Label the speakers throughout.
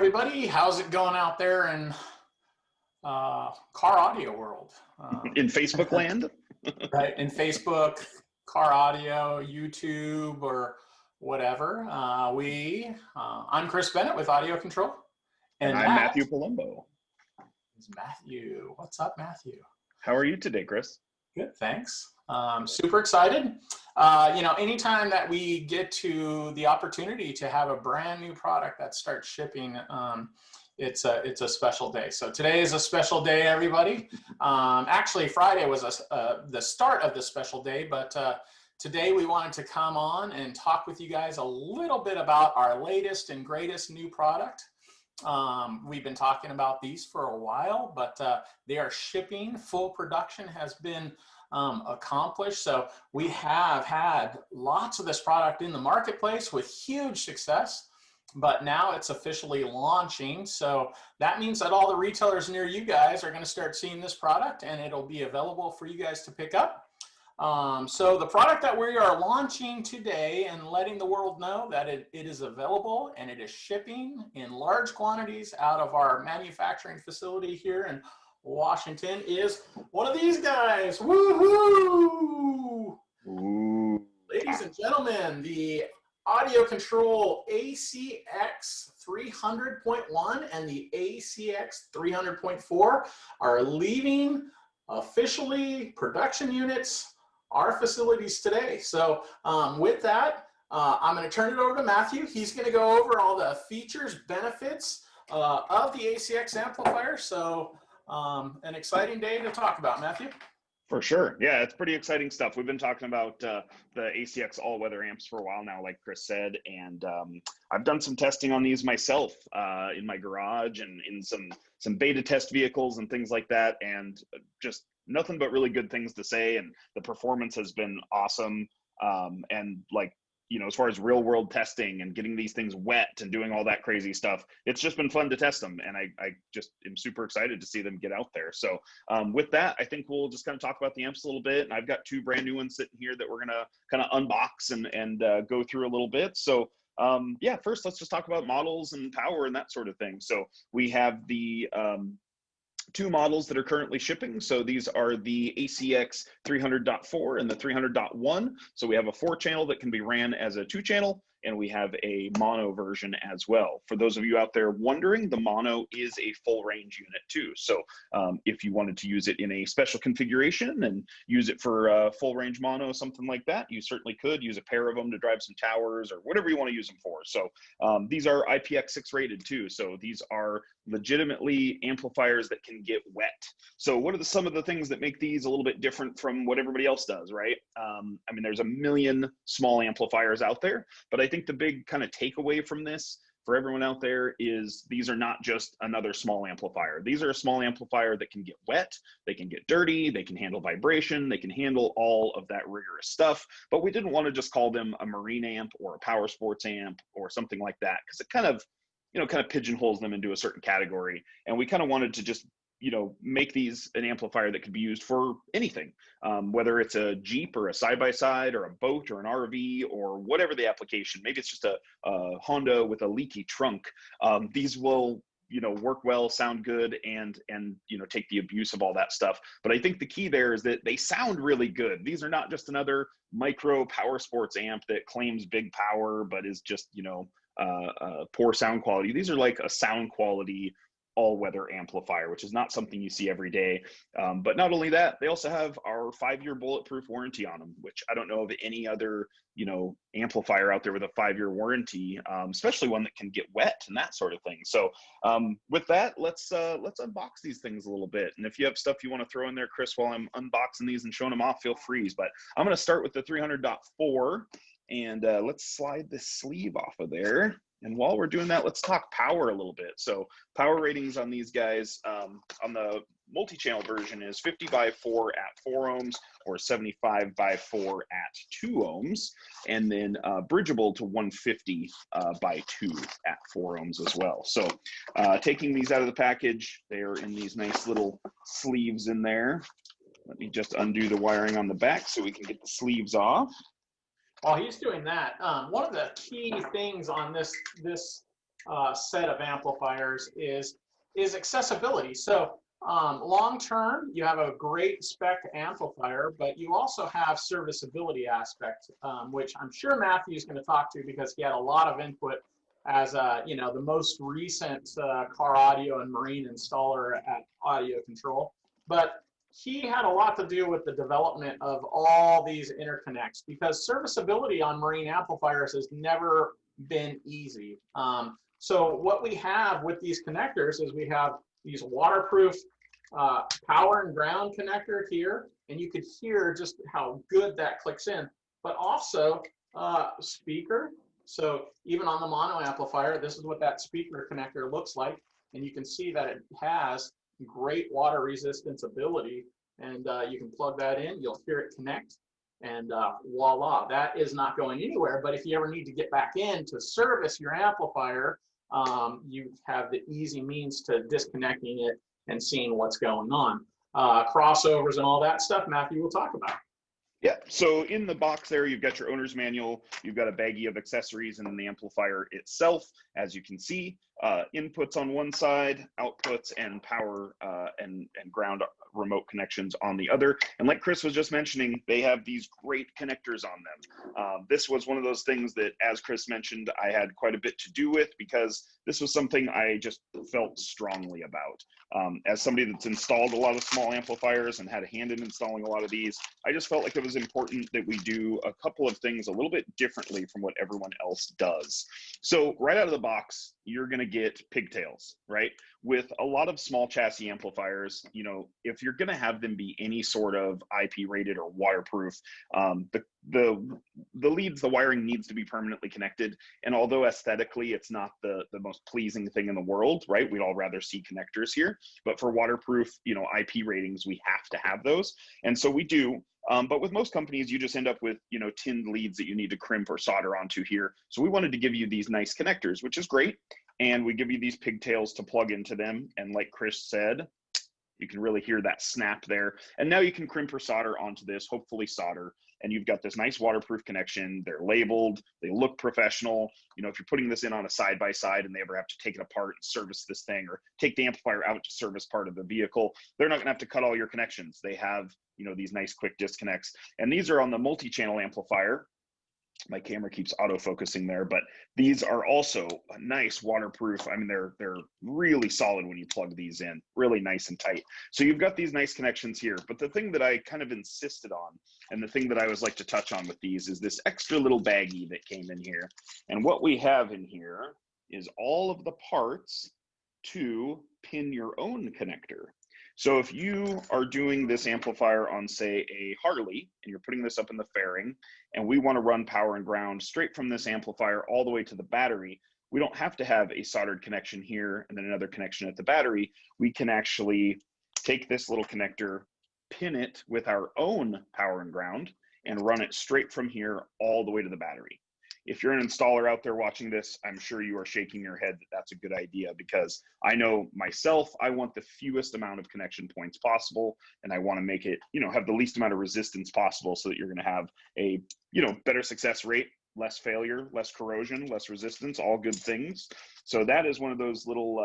Speaker 1: everybody. How's it going out there in car audio world?
Speaker 2: In Facebook land?
Speaker 1: Right, in Facebook, car audio, YouTube, or whatever. I'm Chris Bennett with Audio Control.
Speaker 2: And I'm Matthew Palumbo.
Speaker 1: Is Matthew. What's up, Matthew?
Speaker 2: How are you today, Chris?
Speaker 1: Good, thanks. Super excited. Anytime that we get to the opportunity to have a brand new product that starts shipping, it's a special day. So today is a special day, everybody. Actually, Friday was the start of the special day, but today we wanted to come on and talk with you guys a little bit about our latest and greatest new product. We've been talking about these for a while, but they are shipping. Full production has been accomplished. So we have had lots of this product in the marketplace with huge success, but now it's officially launching. So that means that all the retailers near you guys are going to start seeing this product, and it'll be available for you guys to pick up. So the product that we are launching today and letting the world know that it is available and it is shipping in large quantities out of our manufacturing facility here in Washington is one of these guys. Woohoo!
Speaker 2: Ooh.
Speaker 1: Ladies and gentlemen, the Audio Control ACX 300.1 and the ACX 300.4 are leaving officially production units our facilities today. So with that, I'm going to turn it over to Matthew. He's going to go over all the features, benefits of the ACX amplifier. So an exciting day to talk about, Matthew.
Speaker 2: For sure. Yeah, it's pretty exciting stuff. We've been talking about the ACX all-weather amps for a while now, like Chris said, and I've done some testing on these myself in my garage and in some beta test vehicles and things like that, and just nothing but really good things to say. And the performance has been awesome. And like, as far as real world testing and getting these things wet and doing all that crazy stuff, it's just been fun to test them. And I just am super excited to see them get out there. So with that, I think we'll just kind of talk about the amps a little bit. And I've got two brand new ones sitting here that we're going to kind of unbox and go through a little bit. So yeah, first let's just talk about models and power and that sort of thing. So we have the two models that are currently shipping. So these are the ACX 300.4 and the 300.1. So we have a 4-channel that can be ran as a 2-channel, and we have a mono version as well. For those of you out there wondering, the mono is a full range unit too. So if you wanted to use it in a special configuration and use it for full range mono, something like that, you certainly could use a pair of them to drive some towers or whatever you want to use them for. So these are IPX6 rated too. So these are legitimately amplifiers that can get wet. So what are some of the things that make these a little bit different from what everybody else does, right? I mean, there's a million small amplifiers out there, but I think the big kind of takeaway from this for everyone out there is these are not just another small amplifier. These are a small amplifier that can get wet, they can get dirty, they can handle vibration, they can handle all of that rigorous stuff. But we didn't want to just call them a marine amp or a power sports amp or something like that, because it kind of pigeonholes them into a certain category. And we kind of wanted to just make these an amplifier that could be used for anything, whether it's a Jeep or a side-by-side or a boat or an RV or whatever the application. Maybe it's just a Honda with a leaky trunk. These will work well, sound good, and take the abuse of all that stuff. But I think the key there is that they sound really good. These are not just another micro power sports amp that claims big power but is just poor sound quality. These are like a sound quality all-weather amplifier, which is not something you see every day. But not only that, they also have our 5-year bulletproof warranty on them, which I don't know of any other amplifier out there with a 5-year warranty, especially one that can get wet and that sort of thing. So with that, let's unbox these things a little bit. And if you have stuff you want to throw in there, Chris, while I'm unboxing these and showing them off, feel free. But I'm going to start with the 300.4, and let's slide this sleeve off of there. And while we're doing that, let's talk power a little bit. So power ratings on these guys, on the multi-channel version is 50 by 4 at 4 ohms or 75 by 4 at 2 ohms. And then bridgeable to 150 by 2 at 4 ohms as well. So taking these out of the package, they are in these nice little sleeves in there. Let me just undo the wiring on the back so we can get the sleeves off.
Speaker 1: While he's doing that, one of the key things on this set of amplifiers is accessibility. So long term, you have a great spec amplifier, but you also have serviceability aspect, which I'm sure Matthew's going to talk to because he had a lot of input as you know, the most recent car audio and marine installer at Audio Control. But he had a lot to do with the development of all these interconnects because serviceability on marine amplifiers has never been easy. So what we have with these connectors is we have these waterproof power and ground connector here, and you could hear just how good that clicks in, but also speaker. So even on the mono amplifier, this is what that speaker connector looks like, and you can see that it has great water resistance ability, and you can plug that in, you'll hear it connect, and voila, that is not going anywhere. But if you ever need to get back in to service your amplifier, you have the easy means to disconnecting it and seeing what's going on. Crossovers and all that stuff, Matthew will talk about.
Speaker 2: Yeah, so in the box there, you've got your owner's manual, you've got a baggie of accessories, and then the amplifier itself, as you can see, inputs on one side, outputs and power and ground remote connections on the other. And like Chris was just mentioning, they have these great connectors on them. This was one of those things that, as Chris mentioned, I had quite a bit to do with because this was something I just felt strongly about. As somebody that's installed a lot of small amplifiers and had a hand in installing a lot of these, I just felt like it was important that we do a couple of things a little bit differently from what everyone else does. So right out of the box, you're going to get pigtails, right? With a lot of small chassis amplifiers, you know, if you're going to have them be any sort of IP rated or waterproof, the leads, the wiring needs to be permanently connected. And although aesthetically it's not the most pleasing thing in the world, right? We'd all rather see connectors here, but for waterproof, you know, IP ratings, we have to have those. And so we do. But with most companies, you just end up with, you know, tinned leads that you need to crimp or solder onto here. So we wanted to give you these nice connectors, which is great. And we give you these pigtails to plug into them. And like Chris said, you can really hear that snap there. And now you can crimp or solder onto this, hopefully solder. And you've got this nice waterproof connection. They're labeled, they look professional. You know, if you're putting this in on a side-by-side and they ever have to take it apart and service this thing or take the amplifier out to service part of the vehicle, they're not gonna have to cut all your connections. They have, you know, these nice quick disconnects. And these are on the multi-channel amplifier. My camera keeps auto-focusing there, but these are also a nice waterproof. I mean, they're really solid when you plug these in, really nice and tight. So you've got these nice connections here, but the thing that I kind of insisted on, and the thing that I always like to touch on with these, is this extra little baggie that came in here. And what we have in here is all of the parts to pin your own connector. So if you are doing this amplifier on, say, a Harley, and you're putting this up in the fairing, and we want to run power and ground straight from this amplifier all the way to the battery, we don't have to have a soldered connection here and then another connection at the battery. We can actually take this little connector, pin it with our own power and ground, and run it straight from here all the way to the battery. If you're an installer out there watching this, I'm sure you are shaking your head that that's a good idea, because I know myself, I want the fewest amount of connection points possible, and I want to make it, you know, have the least amount of resistance possible so that you're going to have a, you know, better success rate, less failure, less corrosion, less resistance, all good things. So that is one of those little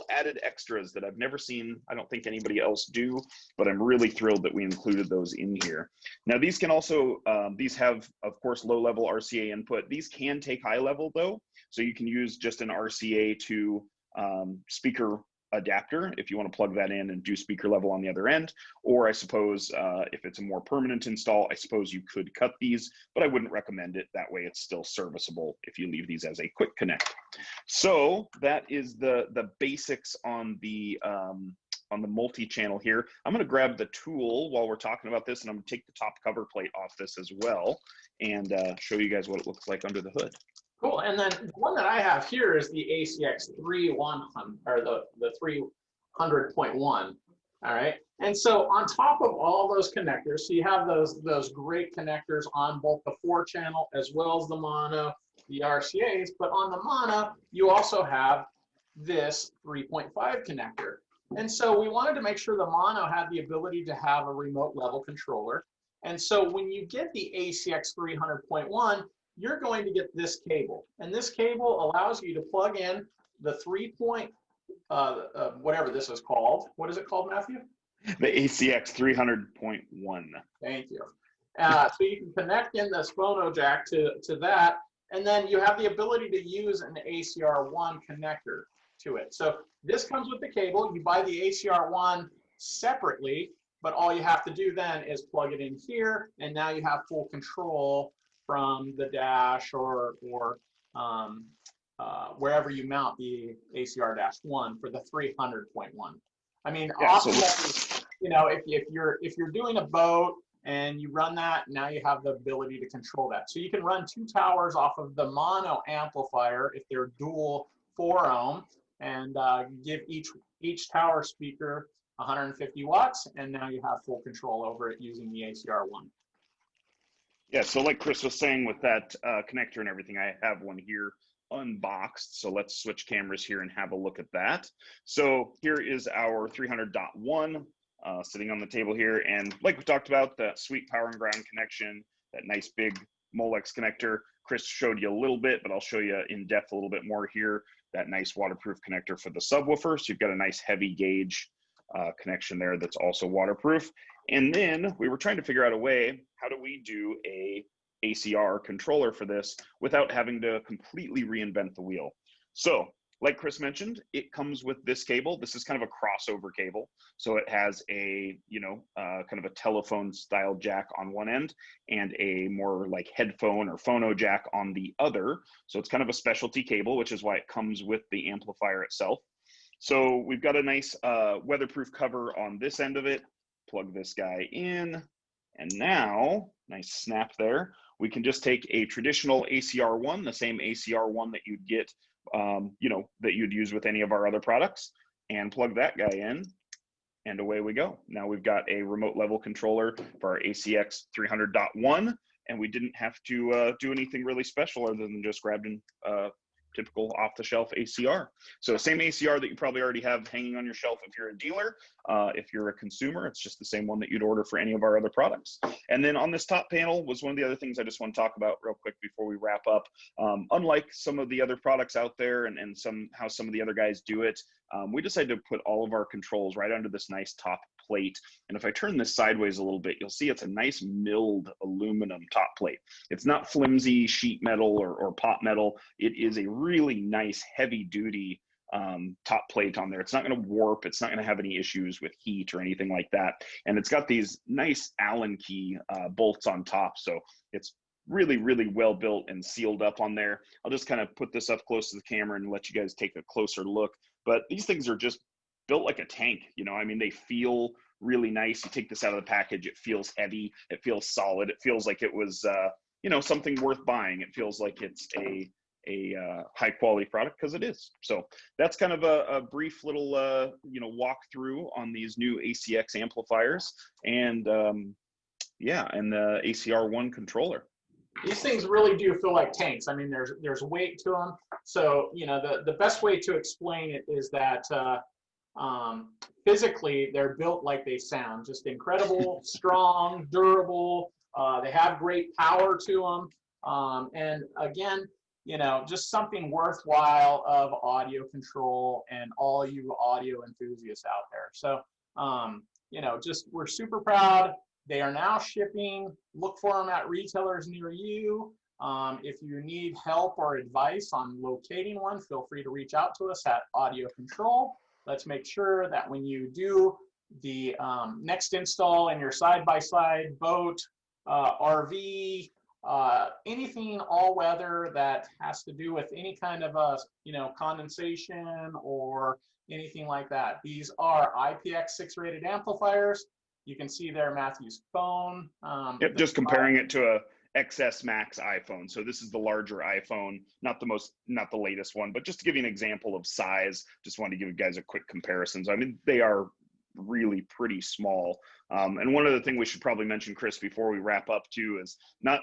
Speaker 2: added extras that I've never seen, I don't think anybody else do, but I'm really thrilled that we included those in here. Now these can also, these have, of course, low level RCA input. These can take high level though. So you can use just an RCA to speaker adapter if you want to plug that in and do speaker level on the other end. Or I suppose if it's a more permanent install, I suppose you could cut these, but I wouldn't recommend it. That way it's still serviceable if you leave these as a quick connect. So that is the basics on the multi-channel here. I'm going to grab the tool while we're talking about this, and I'm going to take the top cover plate off this as well and show you guys what it looks like under the hood.
Speaker 1: Cool. And then the one that I have here is the ACX 3100 or the 300.1. All right. And so on top of all those connectors, so you have those great connectors on both the 4-channel as well as the mono, the RCAs, but on the mono, you also have this 3.5 connector. And so we wanted to make sure the mono had the ability to have a remote level controller. And so when you get the ACX 300.1, you're going to get this cable. And this cable allows you to plug in the 3 point, whatever this is called. What is it called, Matthew?
Speaker 2: The ACX 300.1.
Speaker 1: Thank you. So you can connect in this phono jack to that, and then you have the ability to use an ACR1 connector to it. So this comes with the cable. You buy the ACR1 separately, but all you have to do then is plug it in here, and now you have full control from the dash or wherever you mount the ACR-1 for the 300.1. I mean,
Speaker 2: Yeah,
Speaker 1: often, you know, if you're doing a boat and you run that, now you have the ability to control that. So you can run 2 towers off of the mono amplifier if they're dual 4 ohm, and give each tower speaker 150 watts, and now you have full control over it using the ACR1.
Speaker 2: Yeah, so like Chris was saying with that connector and everything, I have one here unboxed. So let's switch cameras here and have a look at that. So here is our 300.1 sitting on the table here. And like we talked about, that sweet power and ground connection, that nice big Molex connector. Chris showed you a little bit, but I'll show you in depth a little bit more here. That nice waterproof connector for the subwoofer. So you've got a nice heavy gauge connection there that's also waterproof. And then we were trying to figure out a way, how do we do a ACR controller for this without having to completely reinvent the wheel? So like Chris mentioned, it comes with this cable. This is kind of a crossover cable. So it has a, kind of a telephone style jack on one end and a more like headphone or phono jack on the other. So it's kind of a specialty cable, which is why it comes with the amplifier itself. So we've got a nice weatherproof cover on this end of it. Plug this guy in, and now, nice snap there. We can just take a traditional ACR1, the same ACR1 that you'd get, that you'd use with any of our other products, and plug that guy in, and away we go. Now we've got a remote level controller for our ACX 300.1, and we didn't have to do anything really special other than just grabbing typical off-the-shelf ACR. So same ACR that you probably already have hanging on your shelf if you're a dealer. If you're a consumer, it's just the same one that you'd order for any of our other products. And then on this top panel was one of the other things I just want to talk about real quick before we wrap up. Unlike some of the other products out there and how some of the other guys do it, we decided to put all of our controls right under this nice top plate. And if I turn this sideways a little bit, you'll see it's a nice milled aluminum top plate. It's not flimsy sheet metal or pot metal. It is a really nice heavy duty top plate on there. It's not going to warp. It's not going to have any issues with heat or anything like that. And it's got these nice Allen key bolts on top. So it's really, really well built and sealed up on there. I'll just kind of put this up close to the camera and let you guys take a closer look. But these things are just built like a tank, I mean, they feel really nice. You take this out of the package, it feels heavy, it feels solid, it feels like it was, something worth buying. It feels like it's a high quality product, because it is. So that's kind of a brief little, walkthrough on these new ACX amplifiers and and the ACR1 controller.
Speaker 1: These things really do feel like tanks. I mean, there's weight to them. So, the best way to explain it is that physically they're built like they sound, just incredible, strong, durable. They have great power to them. And again, just something worthwhile of audio control and all you audio enthusiasts out there. So, we're super proud. They are now shipping. Look for them at retailers near you. If you need help or advice on locating one, feel free to reach out to us at Audio Control. Let's make sure that when you do the next install in your side-by-side boat, RV, anything all-weather that has to do with any kind of condensation or anything like that. These are IPX6 rated amplifiers. You can see there Matthew's phone.
Speaker 2: Yep, just comparing it to a XS Max iPhone. So this is the larger iPhone, not the latest one, but just to give you an example of size, just wanted to give you guys a quick comparison. So, I mean, they are really pretty small. And one other thing we should probably mention, Chris, before we wrap up too, is not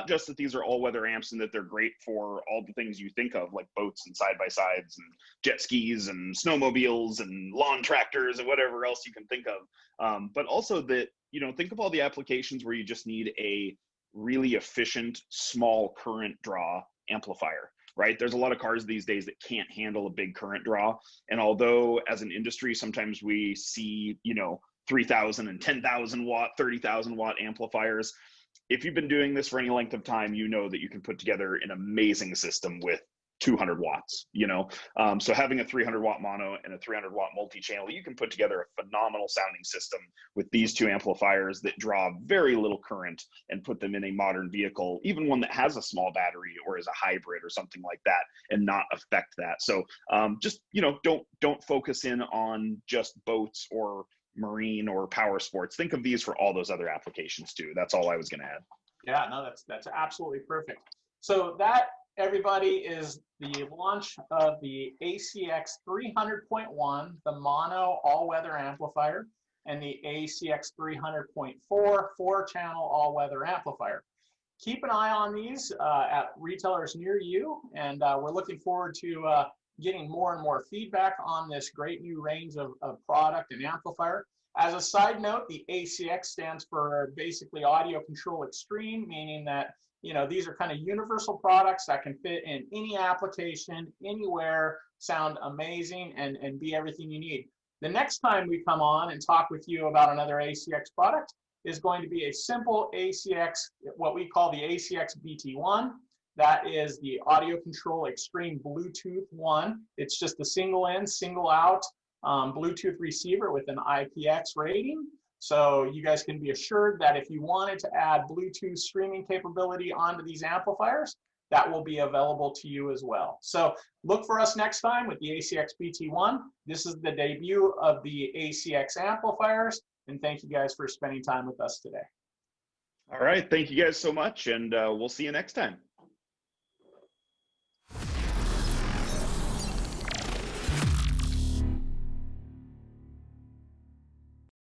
Speaker 2: just that these are all-weather amps and that they're great for all the things you think of, like boats and side-by-sides and jet skis and snowmobiles and lawn tractors and whatever else you can think of. But also that, think of all the applications where you just need a really efficient, small current draw amplifier. right? There's a lot of cars these days that can't handle a big current draw. And although as an industry, sometimes we see, 3,000 and 10,000 watt, 30,000 watt amplifiers, if you've been doing this for any length of time, you know that you can put together an amazing system with 200 watts, so having a 300 watt mono and a 300 watt multi-channel, you can put together a phenomenal sounding system with these two amplifiers that draw very little current and put them in a modern vehicle, even one that has a small battery or is a hybrid or something like that, and not affect that. So just, don't focus in on just boats or marine or power sports. Think of these for all those other applications too. That's all I was going to add.
Speaker 1: Yeah, no, that's absolutely perfect. So that, everybody, is the launch of the ACX 300.1, the mono all-weather amplifier, and the ACX 300.4 4-channel all-weather amplifier. Keep an eye on these at retailers near you, and we're looking forward to getting more and more feedback on this great new range of product and amplifier. As a side note, the ACX stands for basically Audio Control Extreme, meaning that these are kind of universal products that can fit in any application, anywhere, sound amazing, and be everything you need. The next time we come on and talk with you about another ACX product is going to be a simple ACX, what we call the ACX BT1. That is the Audio Control Extreme Bluetooth one. It's just a single in, single out Bluetooth receiver with an IPX rating. So you guys can be assured that if you wanted to add Bluetooth streaming capability onto these amplifiers, that will be available to you as well. So look for us next time with the ACX BT1. This is the debut of the ACX amplifiers, and thank you guys for spending time with us today.
Speaker 2: All right, thank you guys so much, and we'll see you next time.